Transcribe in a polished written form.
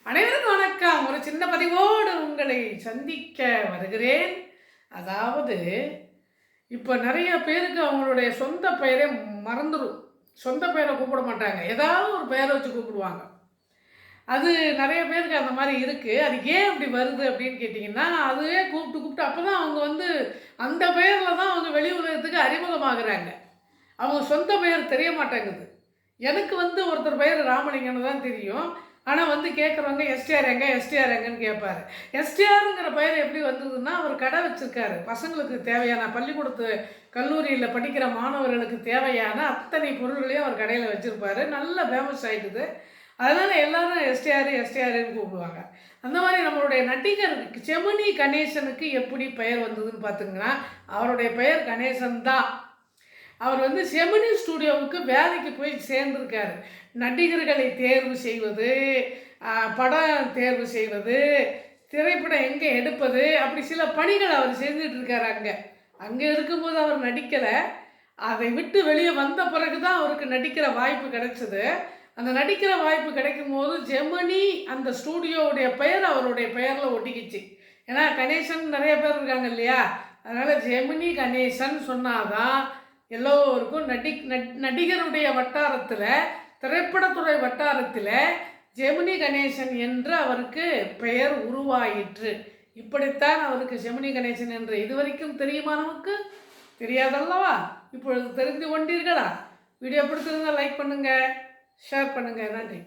அனைவருக்கும் வணக்கம். ஒரு சின்ன பதிவோடு உங்களை சந்திக்க வருகிறேன். அதாவது இப்போ நிறைய பேருக்கு அவங்களுடைய சொந்த பெயரே மறந்துடும். சொந்த பெயரை கூப்பிட மாட்டாங்க. ஏதாவது ஒரு பெயரை வச்சு கூப்பிடுவாங்க. அது நிறைய பேருக்கு அந்த மாதிரி இருக்குது. அது ஏன் அப்படி வருது அப்படின்னு கேட்டிங்கன்னா, அதுவே கூப்பிட்டு கூப்பிட்டு அப்போ தான் அவங்க அந்த பெயரில் தான் அவங்க வெளி உலகத்துக்கு அறிமுகமாகறாங்க. அவங்க சொந்த பெயர் தெரிய மாட்டேங்குது. எனக்கு ஒருத்தர் பெயர் ராமலிங்கன்னு தான் தெரியும். ஆனால் கேட்குறவங்க எஸ்டிஆர் எங்க எஸ்டிஆர் எங்கன்னு கேட்பாரு. எஸ்டிஆருங்கிற பெயர் எப்படி வந்ததுன்னா, அவர் கடை வச்சுருக்காரு. பசங்களுக்கு தேவையான பள்ளிக்கூடத்து கல்லூரியில் படிக்கிற மாணவர்களுக்கு தேவையான அத்தனை பொருள்களையும் அவர் கடையில் வச்சுருப்பார். நல்ல ஃபேமஸ் ஆகிடுது. அதனால் எல்லோரும் எஸ்டிஆர் எஸ்டிஆர்னு கூப்பிடுவாங்க. அந்த மாதிரி நம்மளுடைய நடிகர் ஜெமினி கணேசனுக்கு எப்படி பெயர் வந்ததுன்னு பார்த்திங்கன்னா, அவருடைய பெயர் கணேசன் தான். அவர் ஜெமினி ஸ்டூடியோவுக்கு வேலைக்கு போய் சேர்ந்திருக்காரு. நடிகர்களை தேர்வு செய்வது, படம் தேர்வு செய்வது, திரைப்படம் எங்கே எடுப்பது, அப்படி சில பணிகள் அவர் செஞ்சுட்டு இருக்கார். அங்கே இருக்கும்போது அவர் நடிக்கலை. அதை விட்டு வெளியே வந்த பிறகு தான் அவருக்கு நடிக்கிற வாய்ப்பு கிடைச்சது. அந்த நடிக்கிற வாய்ப்பு கிடைக்கும் போது ஜெமினி அந்த ஸ்டூடியோவுடைய பெயர் அவருடைய பெயரில் ஒட்டிக்கிச்சு. ஏன்னா கணேசன் நிறைய பேர் இருக்காங்க இல்லையா, அதனால் ஜெமினி கணேசன் சொன்னாதான் எல்லோருக்கும் நடிகருடைய வட்டாரத்தில், திரைப்படத்துறை வட்டாரத்தில் ஜெமினி கணேசன் என்று அவருக்கு பெயர் உருவாயிற்று. இப்படித்தான் அவருக்கு ஜெமினி கணேசன் என்று இதுவரைக்கும் தெரியுமா? நமக்கு தெரியாதல்லவா? இப்பொழுது தெரிந்து கொண்டீர்களா? வீடியோ பிடிச்சிருந்தால் லைக் பண்ணுங்கள், ஷேர் பண்ணுங்கள். நன்றி.